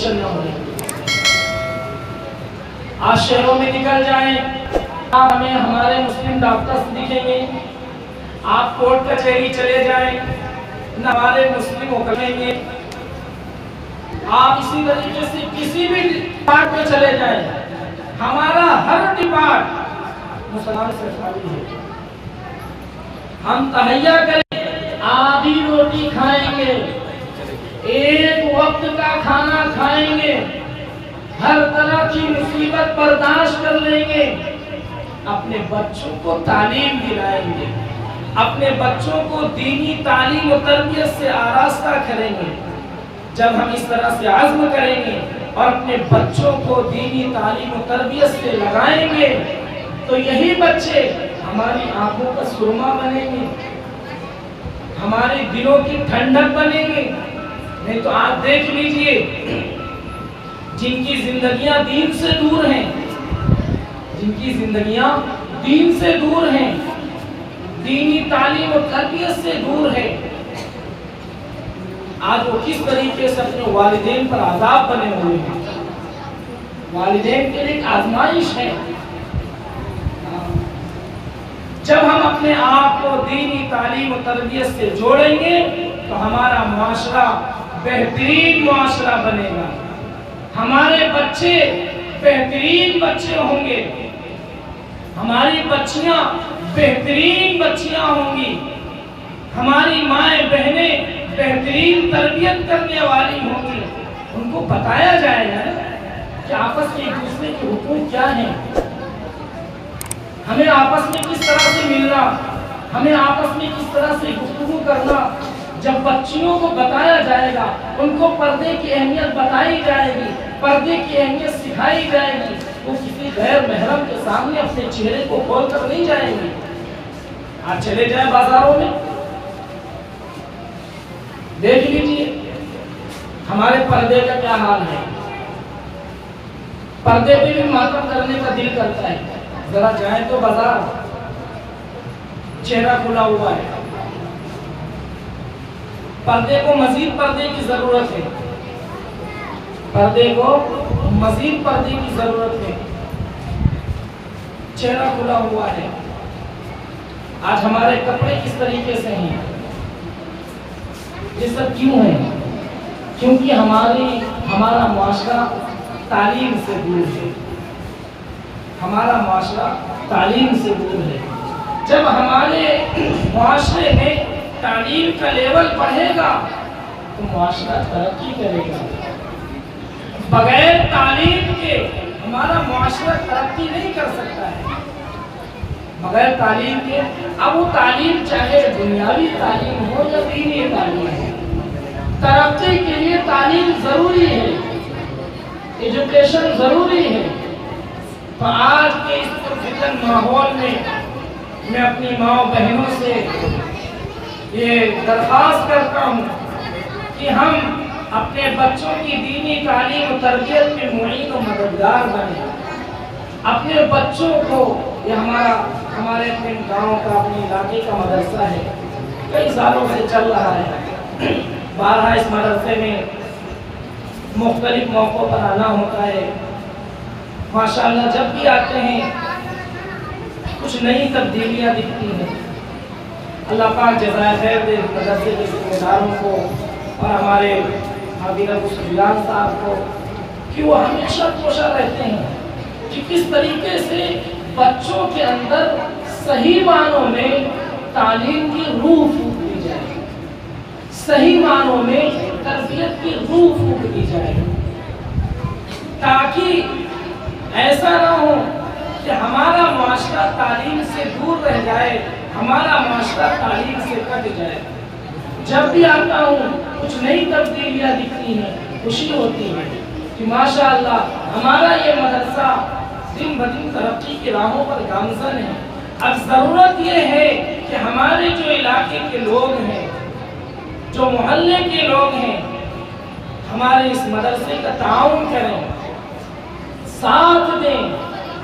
Education نہ ہونے کی۔ آج شہروں میں نکل جائیں، ہمیں ہمارے مسلم ڈاکٹرز دکھیں گے، آپ کورٹ کچہری چلے جائیں، ہمارے مسلم وکلائیں گے، آپ اسی طریقے سے کسی بھی ڈپارٹ میں چلے جائیں، ہمارا ہر ڈپارٹ مسلمان سے خالی ہے۔ ہم تہیہ کریں، آدھی روٹی کھائیں گے، ایک وقت کا کھانا کھائیں گے، ہر طرح کی مصیبت برداشت کر لیں گے، اپنے بچوں کو تعلیم دلائیں گے، اپنے بچوں کو دینی تعلیم و تربیت سے آراستہ کریں گے۔ جب ہم اس طرح سے عزم کریں گے اور اپنے بچوں کو دینی تعلیم و تربیت سے لگائیں گے تو یہی بچے ہماری آنکھوں کا سرما بنیں گے، ہمارے دلوں کی ٹھنڈک بنیں گے۔ نہیں تو آپ دیکھ لیجئے، جن کی زندگیاں دین سے دور ہیں، جن کی زندگیاں دین سے دور ہیں، دینی تعلیم و تربیت سے دور ہے، آج وہ کس طریقے سے اپنے والدین پر عذاب بنے ہوئے ہیں۔ والدین کے لیے ایک آزمائش ہے۔ جب ہم اپنے آپ کو دینی تعلیم و تربیت سے جوڑیں گے تو ہمارا معاشرہ بہترین معاشرہ بنے گا، ہمارے بچے بہترین بچے ہوں گے، ہماری بچیاں بہترین بچیاں ہوں گی، ہماری مائیں بہنیں بہترین تربیت کرنے والی ہوں گی۔ ان کو بتایا جائے گا کہ آپس میں ایک دوسرے کے حقوق کیا ہیں، ہمیں آپس میں کس طرح سے ملنا، ہمیں آپس میں کس طرح سے گفتگو کرنا۔ جب بچیوں کو بتایا جائے گا، ان کو پردے کی اہمیت بتائی جائے گی، پردے کی اہمیت سکھائی جائے گی، وہ کسی غیر محرم کے سامنے اپنے چہرے کو کھول کر نہیں جائیں گے۔ آج چلے جائیں بازاروں میں، دیکھ لیجئے ہمارے پردے کا کیا حال ہے۔ پردے پہ بھی ماتم کرنے کا دل کرتا ہے، ذرا جائیں تو بازار، چہرہ کھلا ہوا ہے۔ پردے کو مزید پردے کی ضرورت ہے، پردے کو مزید پردے کی ضرورت ہے، چہرہ کھلا ہوا ہے۔ آج ہمارے کپڑے کس طریقے سے ہیں، یہ سب کیوں ہے؟ کیونکہ ہمارا معاشرہ تعلیم سے دور ہے، ہمارا معاشرہ تعلیم سے دور ہے۔ جب ہمارے معاشرے میں تعلیم کا لیول بڑھے گا تو معاشرہ ترقی کرے گا۔ بغیر تعلیم کے ہمارا معاشرہ ترقی نہیں کر سکتا ہے، بغیر تعلیم کے۔ اب وہ تعلیم چاہے دنیاوی تعلیم ہو یا دینی تعلیم ہو، ترقی کے لیے تعلیم ضروری ہے، ایجوکیشن ضروری ہے۔ تو آج کے اس پرفتن ماحول میں اپنی ماں بہنوں سے یہ درخواست کرتا ہوں کہ ہم اپنے بچوں کی دینی تعلیم و تربیت میں معین و مددگار بنیں۔ اپنے بچوں کو، یہ ہمارے اپنے گاؤں کا، اپنے علاقے کا مدرسہ ہے، کئی سالوں سے چل رہا ہے۔ بارہا اس مدرسے میں مختلف موقعوں پر آنا ہوتا ہے۔ ماشاءاللہ جب بھی آتے ہیں کچھ نئی تبدیلیاں دکھتی ہیں۔ اللہ پاک جزائے خیر دے مدرسے کے ذمہ داروں کو اور ہمارے حاضر ابو سفیان صاحب کو کہ وہ ہمیشہ کوشاں رہتے ہیں کہ کس طریقے سے بچوں کے اندر صحیح معنوں میں تعلیم کی روح پھونک دی جائے، صحیح معنوں میں تربیت کی روح پھونک دی جائے، تاکہ ایسا نہ ہو کہ ہمارا معاشرہ تعلیم سے دور رہ جائے، ہمارا معاشرہ تعلیم سے کٹ جائے۔ جب بھی آتا ہوں کچھ نئی تبدیلیاں دکھتی ہیں، خوشی ہوتی ہے کہ ماشاءاللہ ہمارا یہ مدرسہ دن بدن ترقی کی راہوں پر گامزن ہے۔ اب ضرورت یہ ہے کہ ہمارے جو علاقے کے لوگ ہیں، جو محلے کے لوگ ہیں، ہمارے اس مدرسے کا تعاون کریں، ساتھ دیں،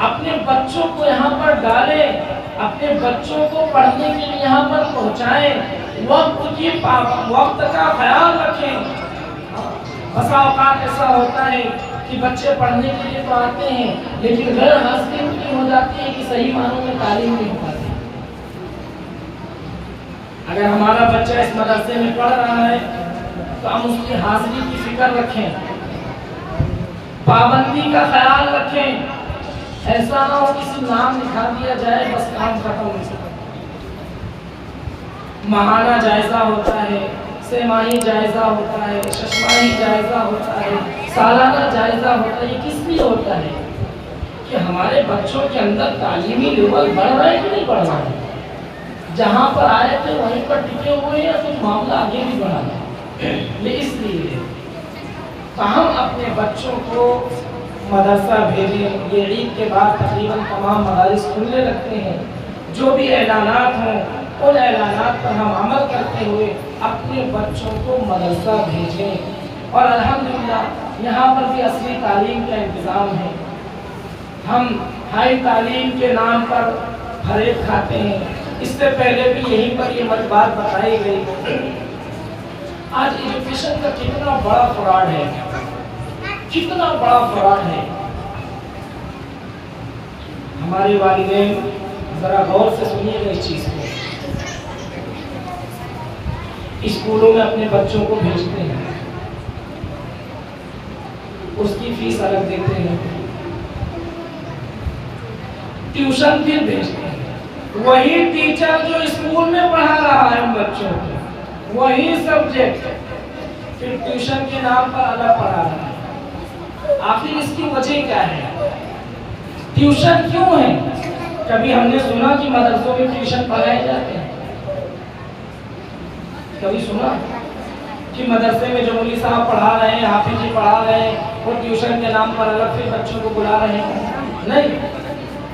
اپنے بچوں کو یہاں پر ڈالیں، اپنے بچوں کو پڑھنے کے لیے یہاں پر پہنچائیں، وقت کا خیال رکھیں۔ بسا اوقات ایسا ہوتا ہے کہ بچے پڑھنے کے لیے تو آتے ہیں لیکن غیر حاضری ان کی ہو جاتی ہے کہ صحیح معنوں میں تعلیم نہیں ہو پاتی۔ اگر ہمارا بچہ اس مدرسے میں پڑھ رہا ہے تو ہم اس کی حاضری کی فکر رکھیں، پابندی کا خیال رکھیں، ایسا نہ ہو کسی نام لکھا دیا جائے بس کام ختم ہو سکتا۔ ماہانہ جائزہ ہوتا ہے، سہ ماہی جائزہ ہوتا ہے، ششماہی جائزہ ہوتا ہے، سالانہ جائزہ ہوتا ہے۔ یہ کس لیے ہوتا ہے؟ کہ ہمارے بچوں کے اندر تعلیمی لیول بڑھ رہا ہے کہ نہیں بڑھ رہا ہے؟ جہاں پر آئے تھے وہیں پر ٹکے ہوئے ہیں تو معاملہ آگے بھی بڑھا ہے۔ اس لیے ہم اپنے بچوں کو مدرسہ بھیجیں۔ یہ عید کے بعد تقریباً تمام مدارس کھلنے لگتے ہیں۔ جو بھی اعلانات ہوں ان اعلانات پر ہم عمل کرتے ہوئے اپنے بچوں کو مدرسہ بھیجیں۔ اور الحمدللہ یہاں پر بھی اصلی تعلیم کا انتظام ہے۔ ہم ہائی تعلیم کے نام پر فریب کھاتے ہیں۔ اس سے پہلے بھی یہیں پر یہ بات بتائی گئی۔ آج ایجوکیشن کا کتنا بڑا فراڈ ہے، کتنا بڑا فراڈ ہے۔ ہمارے والدین ذرا غور سے سنیے گا اس چیز کو۔ اسکولوں میں اپنے بچوں کو بھیجتے ہیں، اس کی فیس الگ دیتے ہیں، ٹیوشن پھر بھیجتے ہیں۔ وہی ٹیچر جو اسکول میں پڑھا رہا ہے ان بچوں کو، وہی سبجیکٹ پھر ٹیوشن کے نام پر الگ پڑھا رہا ہے۔ آخر اس کی وجہ کیا ہے؟ ٹیوشن کیوں ہے؟ کبھی ہم نے سنا کہ مدرسوں میں ٹیوشن پڑھائے جاتے ہیں؟ کبھی سنا کہ مدرسے میں جو مولوی صاحب پڑھا رہے ہیں، حافظ جی پڑھا رہے ہیں، وہ ٹیوشن کے نام پر الگ پھر بچوں کو بلا رہے ہیں؟ نہیں۔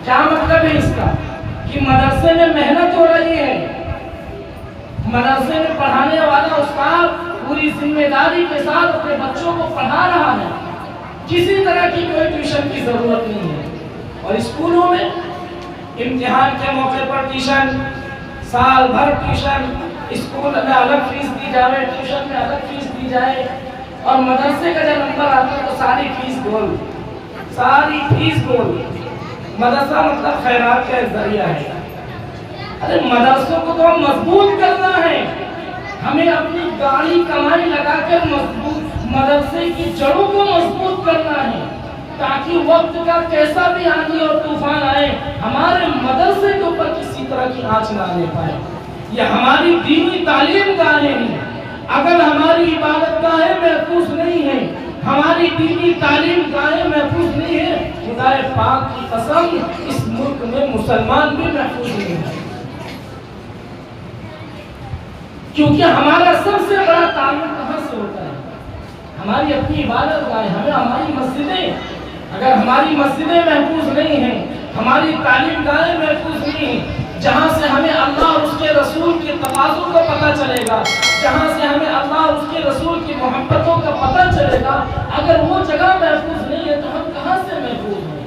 کیا مطلب ہے اس کا؟ کہ مدرسے میں محنت ہو رہی ہے، مدرسے میں پڑھانے والا استاد پوری ذمہ داری کے ساتھ اپنے بچوں کو پڑھا رہا ہے، کسی طرح کی کوئی ٹیوشن کی ضرورت نہیں ہے۔ اور اسکولوں میں امتحان کے موقع پر ٹیوشن، سال بھر ٹیوشن، اسکول میں الگ فیس دی جائے، ٹیوشن میں الگ فیس دی جائے، اور مدرسے کا جب نمبر آتا ہے تو ساری فیس بول، ساری فیس بول۔ مدرسہ مطلب خیرات کا ذریعہ ہے۔ ارے مدرسوں کو تو ہم مضبوط کرنا ہے، ہمیں اپنی گاڑی کمائی لگا کر مضبوط مدرسے کی جڑوں کو مضبوط کرنا ہے، تاکہ وقت کا کیسا بھی آندھی اور طوفان آئے ہمارے مدرسے کے اوپر کسی طرح کی آنچ نہ آنے پائے۔ یہ ہماری دینی تعلیم گاہیں ہیں۔ اگر ہماری عبادت گاہیں محفوظ نہیں ہیں، ہماری دینی تعلیم گاہیں محفوظ نہیں ہے، خدا پاک کی قسم اس ملک میں مسلمان بھی محفوظ نہیں ہے۔ کیونکہ ہمارا سب سے بڑا تعلق کہاں سے ہوتا ہے؟ ہماری اپنی عبادت گاہیں، ہماری مسجدیں۔ اگر ہماری مسجدیں محفوظ نہیں ہیں، ہماری تعلیم گاہیں محفوظ نہیں ہیں، جہاں سے ہمیں اللہ اور اس کے رسول کے تقاضوں کا پتہ چلے گا، جہاں سے ہمیں اللہ اور اس کے رسول کی محبتوں کا پتہ چلے گا، اگر وہ جگہ محفوظ نہیں ہے تو ہم کہاں سے محفوظ ہیں؟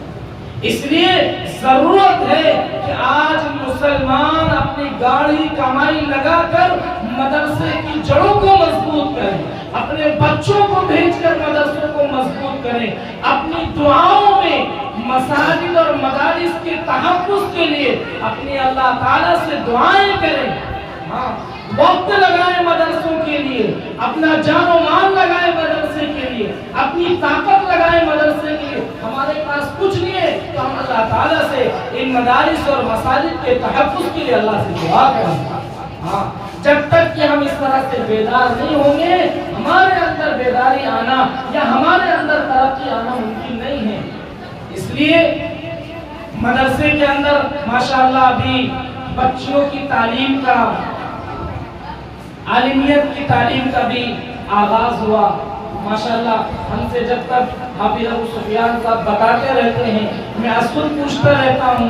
اس لیے ضرورت ہے کہ آج مسلمان اپنی گاڑی کمائی لگا کر مدرسے کی جڑوں کو مضبوط کریں، اپنے بچوں کو بھیج کر مدرسوں کو مضبوط کریں، اپنی دعاؤں میں مساجد اور مدارس کے تحفظ کے لیے اپنی اللہ تعالیٰ سے دعائیں کریں۔ وقت لگائیں مدرسوں کے لیے، اپنا جان و مال لگائیں مدرسے کے لیے، اپنی طاقت لگائیں مدرسے کے لیے۔ ہمارے پاس کچھ نہیں ہے تو ہم اللہ تعالیٰ سے ان مدارس اور مساجد کے تحفظ کے لیے اللہ سے دعا کریں۔ جب تک کہ ہم اس طرح سے بیدار نہیں ہوں گے، ہمارے اندر بیداری آنا یا ہمارے اندر ترقی آنا ممکن نہیں ہے۔ اس لیے مدرسے کے اندر ماشاءاللہ ابھی بچوں کی تعلیم کا، عالمیت کی تعلیم کا بھی آغاز ہوا۔ ماشاءاللہ ہم سے جب تک حافظ ابو سفیان صاحب بتاتے رہتے ہیں، میں اصل پوچھتا رہتا ہوں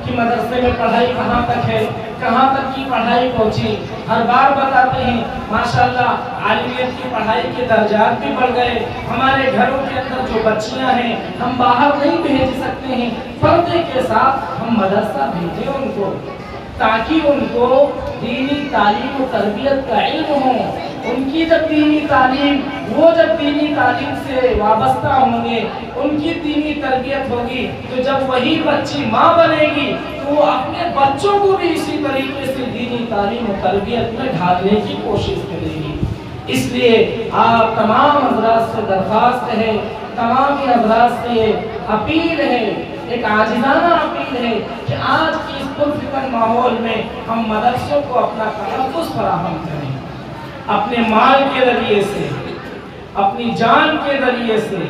کہ مدرسے میں پڑھائی کہاں تک ہے، کہاں تک کی پڑھائی پہنچی۔ ہر بار بتاتے ہیں ماشاءاللہ عالمیت کی پڑھائی کے درجات بھی بڑھ گئے۔ ہمارے گھروں کے اندر جو بچیاں ہیں ہم باہر نہیں بھیج سکتے ہیں، پردے کے ساتھ ہم مدرسہ بھیجیں ان کو۔ تاکہ ان کو دینی تعلیم و تربیت کا علم ہو. ان کی جب دینی تعلیم، وہ جب دینی تعلیم سے وابستہ ہوں گے، ان کی دینی تربیت ہوگی، تو جب وہی بچی ماں بنے گی تو وہ اپنے بچوں کو بھی اسی طریقے سے دینی تعلیم و تربیت میں ڈھالنے کی کوشش کرے گی. اس لیے آپ تمام حضرات سے درخواست ہے، تمام حضرات سے اپیل ہے، ایک عاجزانہ اپیل ہے کہ آج کی اس پرفتن ماحول میں ہم مدرسوں کو اپنا تحفظ فراہم کریں، اپنے مال کے ذریعے سے، اپنی جان کے ذریعے سے،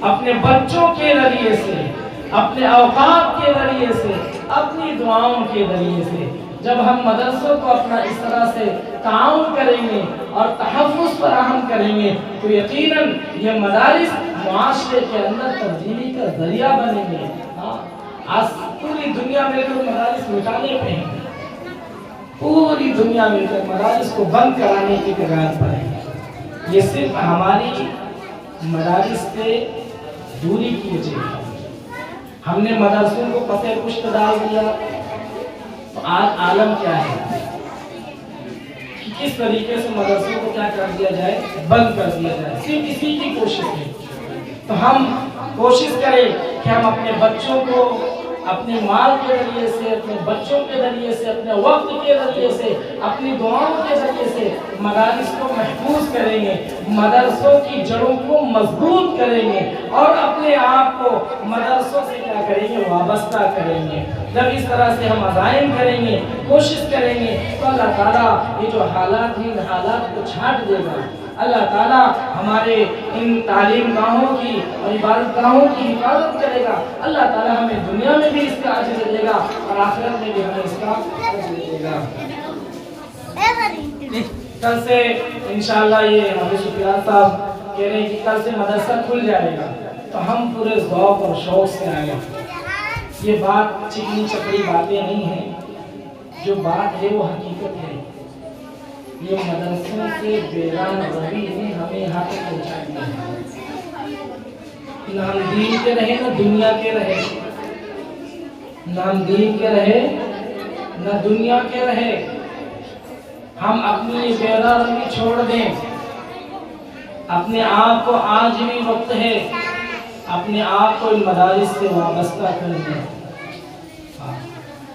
اپنے بچوں کے ذریعے سے، اپنے اوقات کے ذریعے سے، اپنی دعاؤں کے ذریعے سے. جب ہم مدرسوں کو اپنا اس طرح سے تعاون کریں گے اور تحفظ فراہم کریں گے تو یقیناً یہ مدارس معاشرے کے اندر تبدیلی کا ذریعہ بنیں گے. آج پوری دنیا میں تو مدارس مٹانے پہ ہیں، پوری دنیا میں تو مدارس کو بند کرانے کی کگار پر ہے. یہ صرف ہماری مدارس سے دوری کی وجہ ہے. ہم نے مدرسوں کو پتے پشت ڈال دیا تو آج عالم کیا ہے کہ کس طریقے سے مدرسوں کو کیا کر دیا جائے، بند کر دیا جائے. صرف اسی کی کوشش ہے. تو ہم کوشش کریں کہ ہم اپنے بچوں کو اپنے مال کے ذریعے سے، اپنے بچوں کے ذریعے سے، اپنے وقت کے ذریعے سے، اپنی دعاؤں کے ذریعے سے مدارس کو محفوظ کریں گے، مدرسوں کی جڑوں کو مضبوط کریں گے اور اپنے آپ کو مدرسوں سے کیا کریں گے، وابستہ کریں گے. جب اس طرح سے ہم عزائم کریں گے، کوشش کریں گے تو اللہ تعالیٰ یہ جو حالات ہیں، ان حالات کو چھانٹ دے گا. اللہ تعالیٰ ہمارے ان تعلیم گاہوں کی اور عبادت گاہوں کی حفاظت کرے گا. اللہ تعالیٰ ہمیں دنیا میں بھی اس کا اجر دے گا اور آخرت میں بھی ہمیں اس کا اجر دے گا. کل سے انشاءاللہ یہ حافظ سفیان صاحب کہہ رہے ہیں کہ کل سے مدرسہ کھل جائے گا تو ہم پورے ذوق اور شوق سے آئیں گے. یہ بات چکنی چپڑی باتیں نہیں ہیں، جو بات ہے وہ حقیقت ہے. یہ مدرسوں سے بیران روی نے ہمیں یہاں تک پہنچا دیا ہے. نہ ہم دین کے رہے نہ دنیا کے رہے، نہ ہم دین کے رہے نہ دنیا کے رہے. ہم اپنی بیران روی چھوڑ دیں، اپنے آپ کو آج بھی وقت ہے اپنے آپ کو ان مدارس سے وابستہ کر دیں.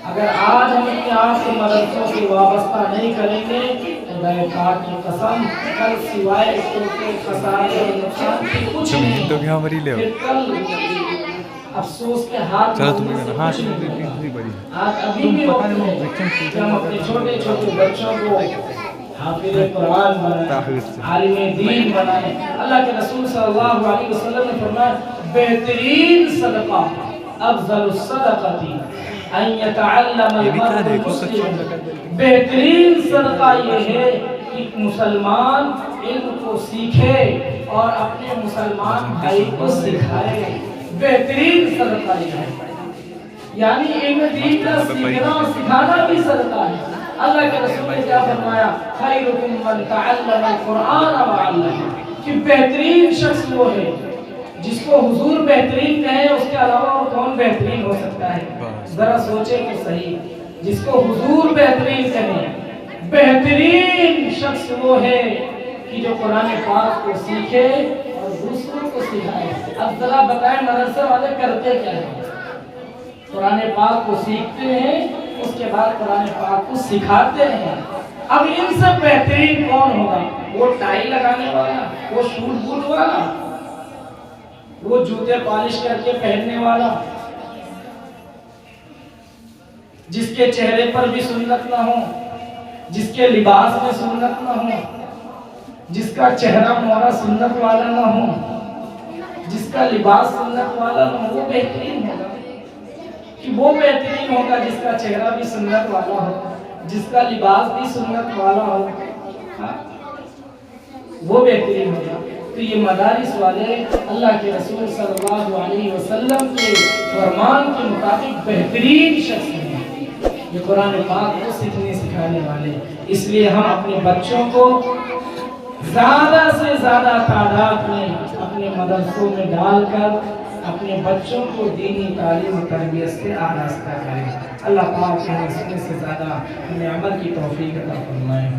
اگر آج ہم اپنے آپ کو مدرسوں سے وابستہ نہیں کریں گے تو خدا پاک کی قسم کل سوائے اس کے خسارے اور نقصان کی کچھ نہیں. پھر کل افسوس کے ہاتھ آج ابھی بھی وقت ہے کہ ہم اپنے چھوٹے چھوٹے بچوں کو حافظ قرآن بنائیں، عالم دین بنائیں. اللہ کے رسول صلی اللہ علیہ وسلم نے فرمایا بہترین صدقہ افضل الصدقہ ان یتعلم المرء المسلم. بہترین صدقہ یہ ہے کہ مسلمان علم کو سیکھے اور اپنے مسلمان بھائی کو سکھائے. بہترین صدقہ یہ ہے، یعنی علم دین کا سیکھنا اور سکھانا بھی صدقہ ہے. اللہ کے رسول نے کیا فرمایا، خیرکم من تعلم القرآن وعلمہ، کہ بہترین شخص وہ ہے جس کو حضور بہترین کہیں، اس کے علاوہ اور کون بہترین ہو سکتا ہے؟ ذرا سوچیں تو صحیح. جس کو حضور بہترین کہیں، بہترین شخص وہ ہے کہ جو قرآن پاک کو سیکھے اور دوسروں کو سکھائے. اب ذرا بتائیں مدرسے والے کرتے کیا ہیں؟ قرآن پاک کو سیکھتے ہیں، اس کے بعد قرآن پاک کو سکھاتے ہیں. اب ان سے بہترین کون ہوگا؟ وہ ٹائی لگانے والا، وہ شوٹ بوٹ والا، وہ جوتے پالش کر کے پہننے والا، جس کے چہرے پر بھی سنت نہ ہو، جس کے لباس میں سنت نہ ہو، جس کا چہرہ مورا سنت والا نہ ہو، جس کا لباس سنت والا نہ ہو. وہ بہترین ہوگا کہ وہ بہترین ہوگا جس کا چہرہ بھی سنت والا ہو، جس کا لباس بھی سنت والا ہو. وہ بہترین ہوگا. تو یہ مدارس والے اللہ کے رسول صلی اللہ علیہ وسلم کے فرمان کے مطابق بہترین شخص ہیں، یہ قرآن پاک کو سیکھنے سکھانے والے. اس لیے ہم اپنے بچوں کو زیادہ سے زیادہ تعداد میں اپنے مدرسوں میں ڈال کر اپنے بچوں کو دینی تعلیم و تربیت سے آراستہ کریں۔ اللہ پاک ہمیں سنے سے زیادہ ہمیں عمل کی توفیق عطا فرمائے۔